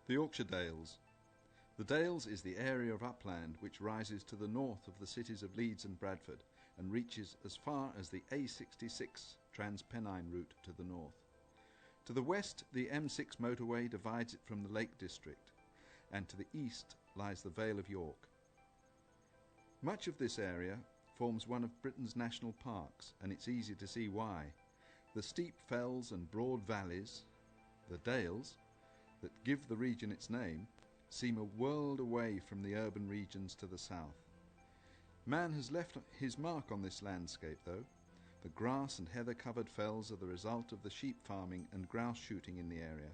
The Yorkshire Dales. The Dales is the area of upland which rises to the north of the cities of Leeds and Bradford and reaches as far as the A66 Transpennine route to the north. To the west, the M6 motorway divides it from the Lake District, and to the east lies the Vale of York. Much of this area forms one of Britain's national parks, and it's easy to see why. The steep fells and broad valleys, the Dales, that give the region its name, seem a world away from the urban regions to the south. Man has left his mark on this landscape, though. The grass and heather-covered fells are the result of the sheep farming and grouse shooting in the area,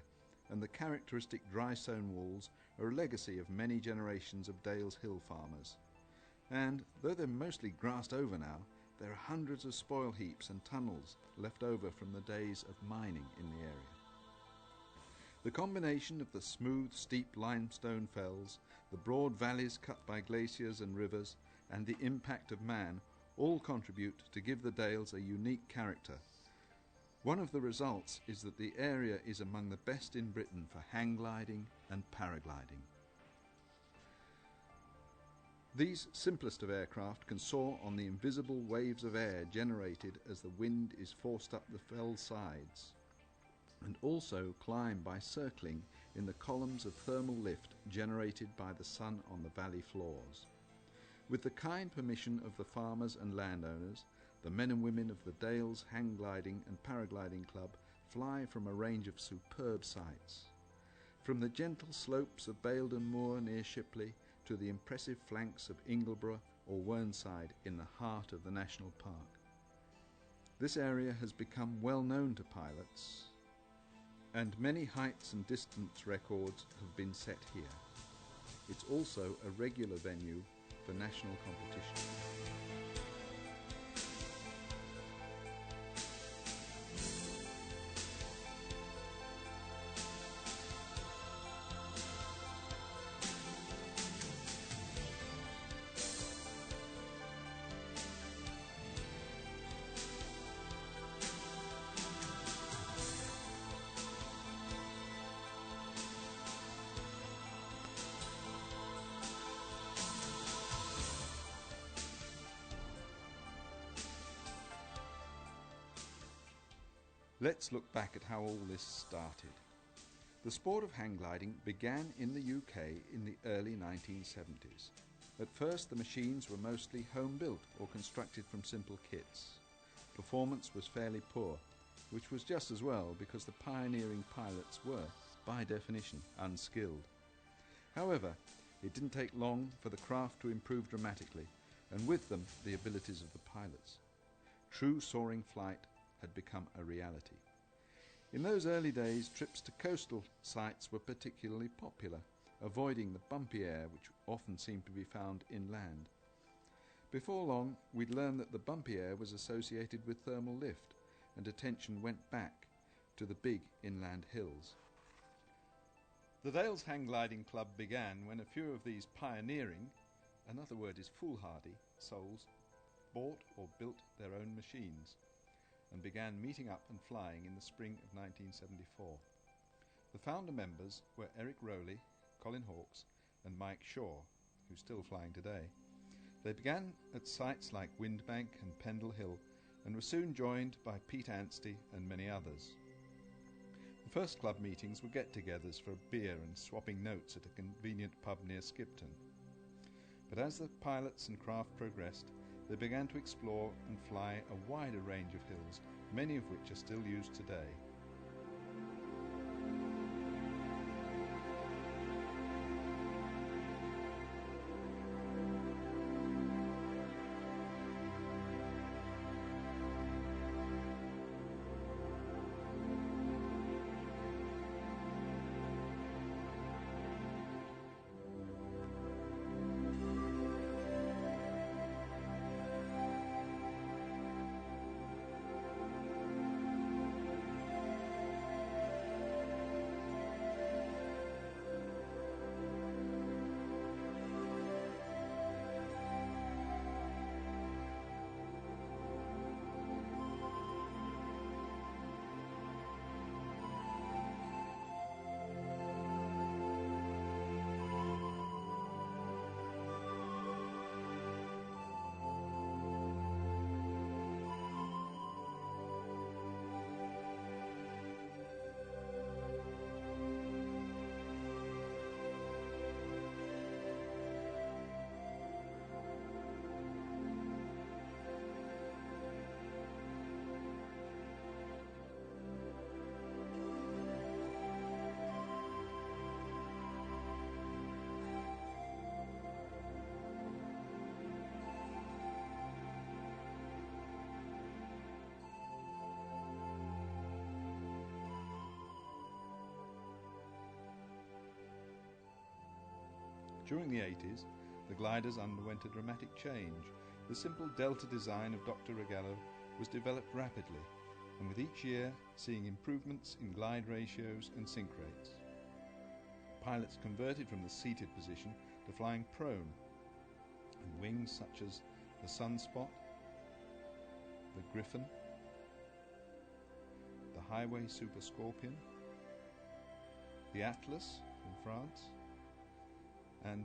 and the characteristic dry stone walls are a legacy of many generations of Dales hill farmers. And, though they're mostly grassed over now, there are hundreds of spoil heaps and tunnels left over from the days of mining in the area. The combination of the smooth, steep limestone fells, the broad valleys cut by glaciers and rivers, and the impact of man all contribute to give the Dales a unique character. One of the results is that the area is among the best in Britain for hang gliding and paragliding. These simplest of aircraft can soar on the invisible waves of air generated as the wind is forced up the fell sides, and also climb by circling in the columns of thermal lift generated by the sun on the valley floors. With the kind permission of the farmers and landowners, the men and women of the Dales Hang Gliding and Paragliding Club fly from a range of superb sights. From the gentle slopes of Baildon Moor near Shipley to the impressive flanks of Ingleborough or Whernside in the heart of the National Park. This area has become well known to pilots, and many heights and distance records have been set here. It's also a regular venue for national competition. Let's look back at how all this started. The sport of hang gliding began in the UK in the early 1970s. At first the machines were mostly home-built or constructed from simple kits. Performance was fairly poor, which was just as well because the pioneering pilots were, by definition, unskilled. However, it didn't take long for the craft to improve dramatically, and with them the abilities of the pilots. True soaring flight had become a reality. In those early days, trips to coastal sites were particularly popular, avoiding the bumpy air which often seemed to be found inland. Before long, we'd learned that the bumpy air was associated with thermal lift, and attention went back to the big inland hills. The Dales Hang Gliding Club began when a few of these pioneering, another word is foolhardy, souls bought or built their own machines and began meeting up and flying in the spring of 1974. The founder members were Eric Rowley, Colin Hawkes and Mike Shaw, who's still flying today. They began at sites like Windbank and Pendle Hill and were soon joined by Pete Anstey and many others. The first club meetings were get-togethers for a beer and swapping notes at a convenient pub near Skipton. But as the pilots and craft progressed, they began to explore and fly a wider range of hills, many of which are still used today. During the 80s, the gliders underwent a dramatic change. The simple delta design of Dr. Ragello was developed rapidly, and with each year seeing improvements in glide ratios and sink rates. Pilots converted from the seated position to flying prone, and wings such as the Sunspot, the Griffon, the Highway Super Scorpion, the Atlas in France, and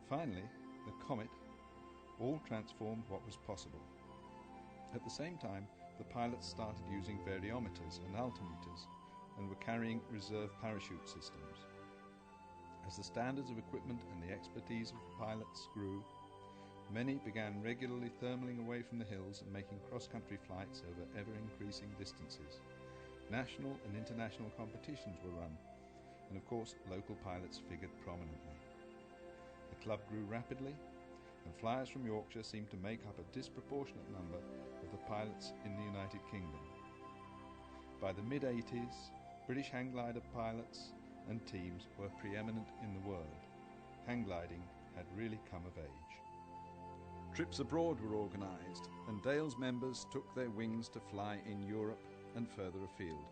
finally the Comet all transformed what was possible. At the same time, the pilots started using variometers and altimeters and were carrying reserve parachute systems. As the standards of equipment and the expertise of pilots grew, many began regularly thermaling away from the hills and making cross-country flights over ever-increasing distances. National and international competitions were run, and of course local pilots figured prominently. The club grew rapidly, and flyers from Yorkshire seemed to make up a disproportionate number of the pilots in the United Kingdom. By the mid-80s, British hang glider pilots and teams were preeminent in the world. Hang gliding had really come of age. Trips abroad were organised, and Dale's members took their wings to fly in Europe and further afield.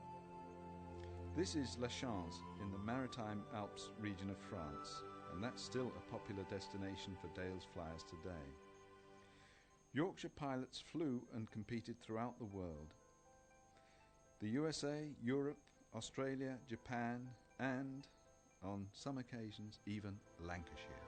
This is La Chance in the Maritime Alps region of France, and that's still a popular destination for Dale's flyers today. Yorkshire pilots flew and competed throughout the world. The USA, Europe, Australia, Japan, and, on some occasions, even Lancashire.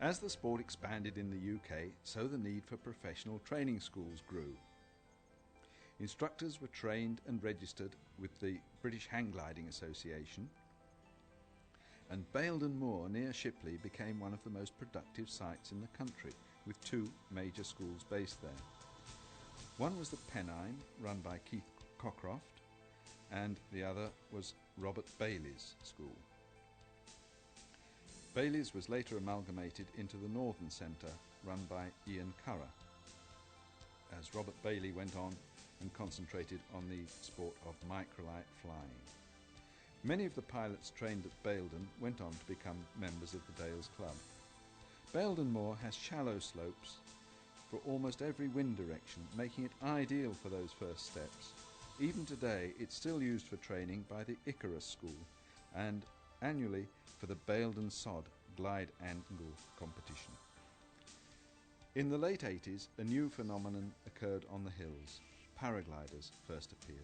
As the sport expanded in the UK, so the need for professional training schools grew. Instructors were trained and registered with the British Hang Gliding Association, and Baildon Moor near Shipley became one of the most productive sites in the country, with two major schools based there. One was the Pennine, run by Keith Cockcroft, and the other was Robert Bailey's school. Bailey's was later amalgamated into the Northern Centre, run by Ian Currer, as Robert Bailey went on and concentrated on the sport of microlight flying. Many of the pilots trained at Baildon went on to become members of the Dales Club. Baildon Moor has shallow slopes for almost every wind direction, making it ideal for those first steps. Even today, it's still used for training by the Icarus School, and annually for the Baildon Sod glide angle competition. In the late 80s, a new phenomenon occurred on the hills. Paragliders first appeared.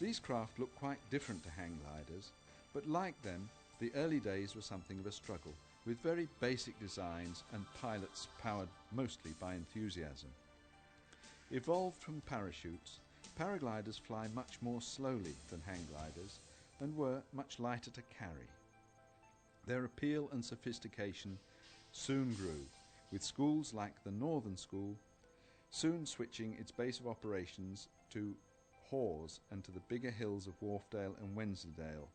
These craft look quite different to hang gliders, but like them, the early days were something of a struggle, with very basic designs and pilots powered mostly by enthusiasm. Evolved from parachutes, paragliders fly much more slowly than hang gliders and were much lighter to carry. Their appeal and sophistication soon grew, with schools like the Northern School soon switching its base of operations to Hawes and to the bigger hills of Wharfdale and Wensleydale.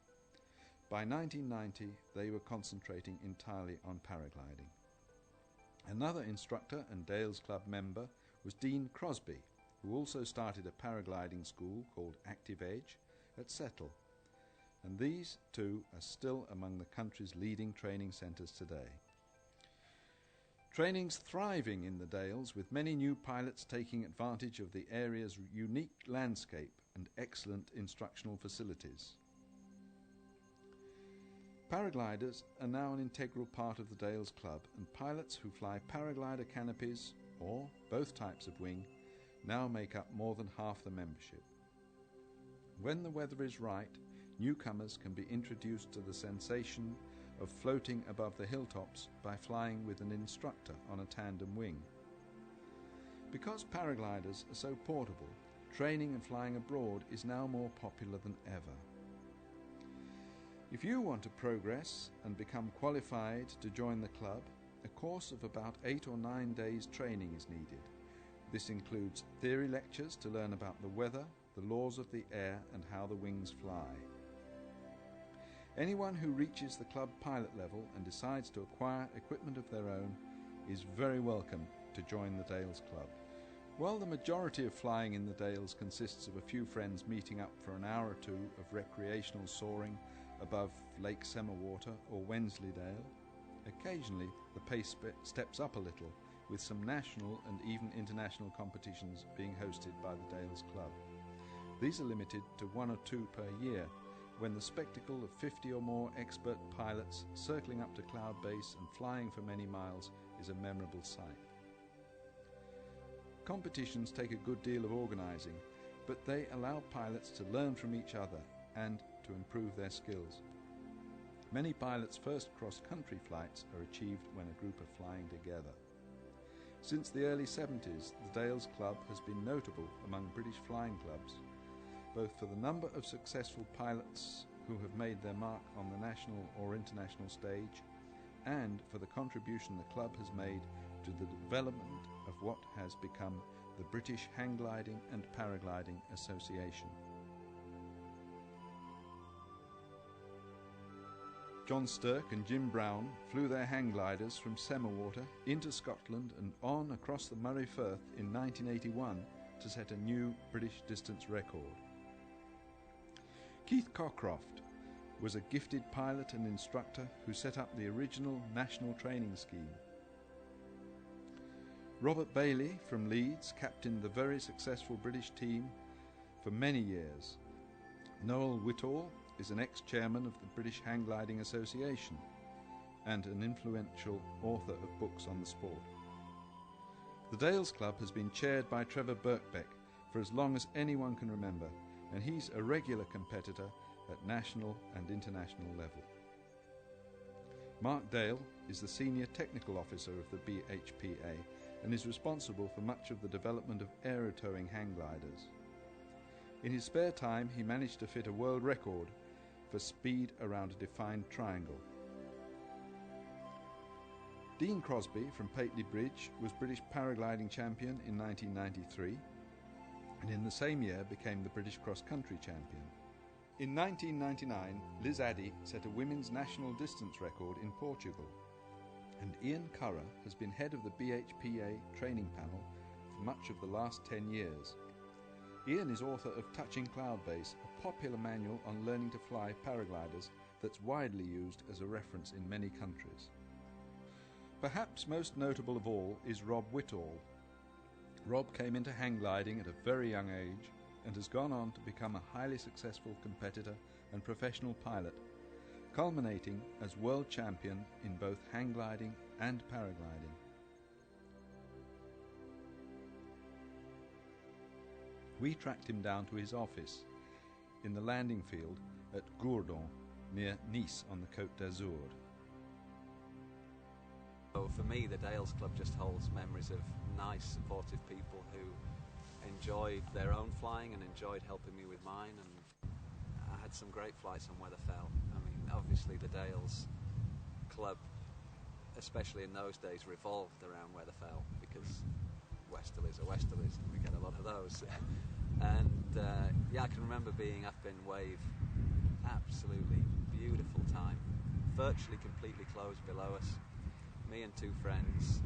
By 1990, they were concentrating entirely on paragliding. Another instructor and Dales Club member was Dean Crosby, who also started a paragliding school called Active Edge at Settle, and these two are still among the country's leading training centres today. Training's thriving in the Dales, with many new pilots taking advantage of the area's unique landscape and excellent instructional facilities. Paragliders are now an integral part of the Dales Club, and pilots who fly paraglider canopies, or both types of wing, now make up more than half the membership. When the weather is right, newcomers can be introduced to the sensation of floating above the hilltops by flying with an instructor on a tandem wing. Because paragliders are so portable, training and flying abroad is now more popular than ever. If you want to progress and become qualified to join the club, a course of about 8 or 9 days training is needed. This includes theory lectures to learn about the weather, the laws of the air and how the wings fly. Anyone who reaches the club pilot level and decides to acquire equipment of their own is very welcome to join the Dales Club. While the majority of flying in the Dales consists of a few friends meeting up for an hour or two of recreational soaring above Lake Semmerwater or Wensleydale, occasionally the pace steps up a little, with some national and even international competitions being hosted by the Dales Club. These are limited to 1 or 2 per year, when the spectacle of 50 or more expert pilots circling up to cloud base and flying for many miles is a memorable sight. Competitions take a good deal of organising, but they allow pilots to learn from each other and to improve their skills. Many pilots' first cross-country flights are achieved when a group are flying together. Since the early 70s, the Dales Club has been notable among British flying clubs, both for the number of successful pilots who have made their mark on the national or international stage, and for the contribution the club has made to the development of what has become the British Hang Gliding and Paragliding Association. John Stirk and Jim Brown flew their hang gliders from Semmerwater into Scotland and on across the Moray Firth in 1981 to set a new British distance record. Keith Cockcroft was a gifted pilot and instructor who set up the original national training scheme. Robert Bailey from Leeds captained the very successful British team for many years. Noel Whittall is an ex-chairman of the British Hang Gliding Association and an influential author of books on the sport. The Dales Club has been chaired by Trevor Birkbeck for as long as anyone can remember, and he's a regular competitor at national and international level. Mark Dale is the Senior Technical Officer of the DHPC and is responsible for much of the development of aero-towing hang gliders. In his spare time, he managed to fit a world record for speed around a defined triangle. Dean Crosby from Pateley Bridge was British paragliding champion in 1993, and in the same year became the British cross-country champion. In 1999, Liz Addy set a women's national distance record in Portugal, and Ian Currer has been head of the BHPA training panel for much of the last 10 years. Ian is author of Touching Cloud Base, a popular manual on learning to fly paragliders that's widely used as a reference in many countries. Perhaps most notable of all is Rob Whittall. Rob came into hang gliding at a very young age and has gone on to become a highly successful competitor and professional pilot, culminating as world champion in both hang gliding and paragliding. We tracked him down to his office in the landing field at Gourdon, near Nice on the Côte d'Azur. So for me, the Dales Club just holds memories of nice, supportive people who enjoyed their own flying and enjoyed helping me with mine, and I had some great flights on Weatherfell. I mean, obviously the Dales club, especially in those days, revolved around Weatherfell, because westerlies are westerlies, and we get a lot of those. And yeah, I can remember being up in Wave, absolutely beautiful time, virtually completely closed below us, me and two friends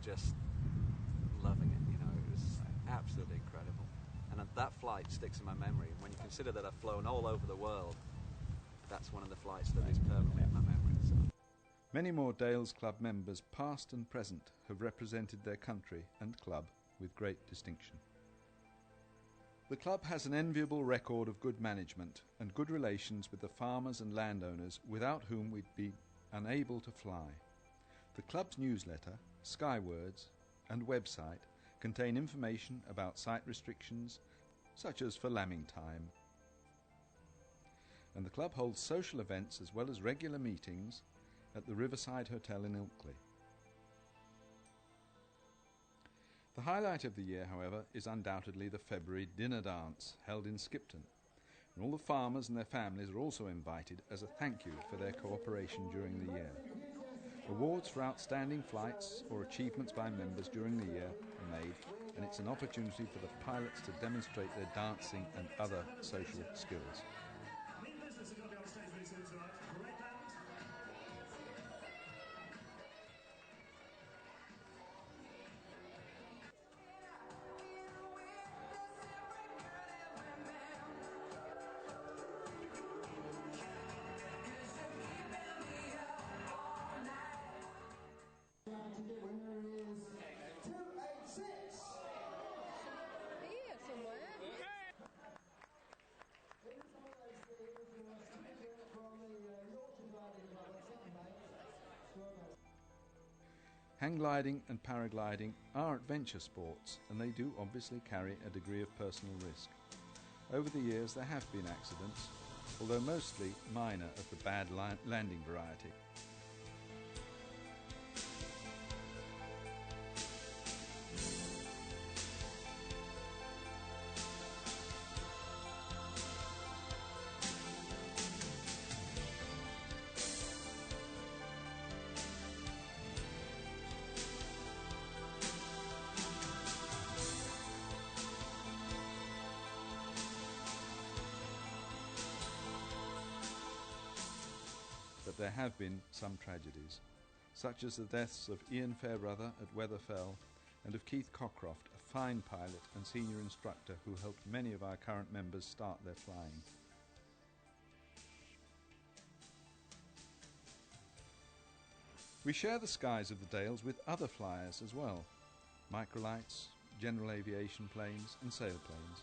just loving it, you know. It was absolutely incredible, and that flight sticks in my memory. And when you consider that I've flown all over the world, that's one of the flights that is permanently in my memory. So. Many more Dales Club members, past and present, have represented their country and club with great distinction. The club has an enviable record of good management and good relations with the farmers and landowners, without whom we'd be unable to fly. The club's newsletter, Skywords, and website contain information about site restrictions, such as for lambing time. And the club holds social events as well as regular meetings at the Riverside Hotel in Ilkley. The highlight of the year, however, is undoubtedly the February dinner dance held in Skipton, and all the farmers and their families are also invited as a thank you for their cooperation during the year. Awards for outstanding flights or achievements by members during the year are made, and it's an opportunity for the pilots to demonstrate their dancing and other social skills. Hang gliding and paragliding are adventure sports, and they do obviously carry a degree of personal risk. Over the years there have been accidents, although mostly minor of the bad landing variety. But there have been some tragedies, such as the deaths of Ian Fairbrother at Weatherfell and of Keith Cockcroft, a fine pilot and senior instructor who helped many of our current members start their flying. We share the skies of the Dales with other flyers as well, microlights, general aviation planes and sailplanes,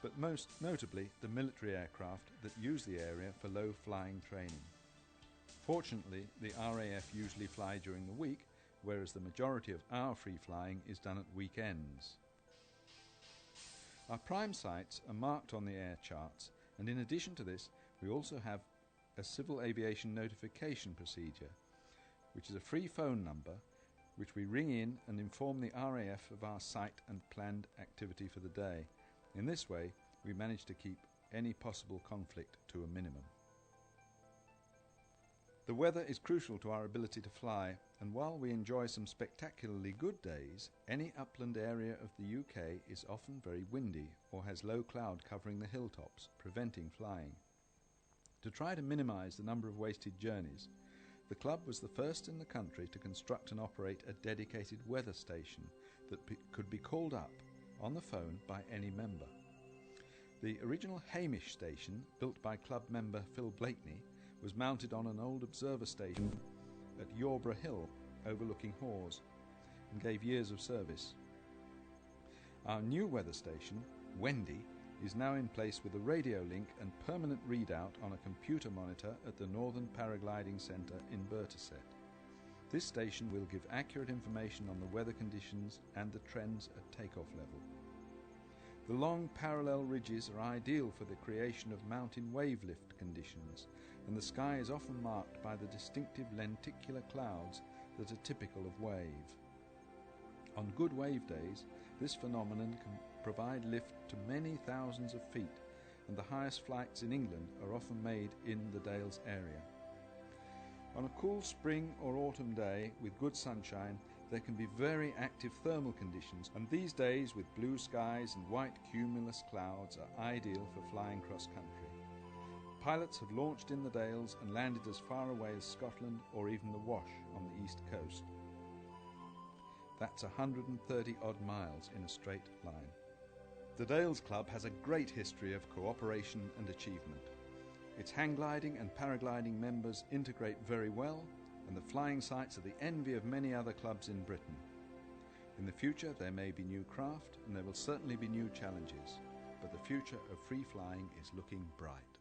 but most notably the military aircraft that use the area for low flying training. Fortunately, the RAF usually fly during the week, whereas the majority of our free flying is done at weekends. Our prime sites are marked on the air charts, and in addition to this, we also have a civil aviation notification procedure, which is a free phone number which we ring in and inform the RAF of our site and planned activity for the day. In this way, we manage to keep any possible conflict to a minimum. The weather is crucial to our ability to fly, and while we enjoy some spectacularly good days, any upland area of the UK is often very windy or has low cloud covering the hilltops, preventing flying. To try to minimise the number of wasted journeys, the club was the first in the country to construct and operate a dedicated weather station that could be called up on the phone by any member. The original Hamish station, built by club member Phil Blakeney, was mounted on an old observer station at Yorborough Hill overlooking Hawes and gave years of service. Our new weather station, Wendy, is now in place with a radio link and permanent readout on a computer monitor at the Northern Paragliding Centre in Bertisset. This station will give accurate information on the weather conditions and the trends at takeoff level. The long parallel ridges are ideal for the creation of mountain wave lift conditions, and the sky is often marked by the distinctive lenticular clouds that are typical of wave. On good wave days, this phenomenon can provide lift to many thousands of feet, and the highest flights in England are often made in the Dales area. On a cool spring or autumn day with good sunshine, there can be very active thermal conditions, and these days with blue skies and white cumulus clouds are ideal for flying cross-country. Pilots have launched in the Dales and landed as far away as Scotland or even the Wash on the east coast. That's 130 odd miles in a straight line. The Dales Club has a great history of cooperation and achievement. Its hang gliding and paragliding members integrate very well, and the flying sites are the envy of many other clubs in Britain. In the future there may be new craft and there will certainly be new challenges, but the future of free flying is looking bright.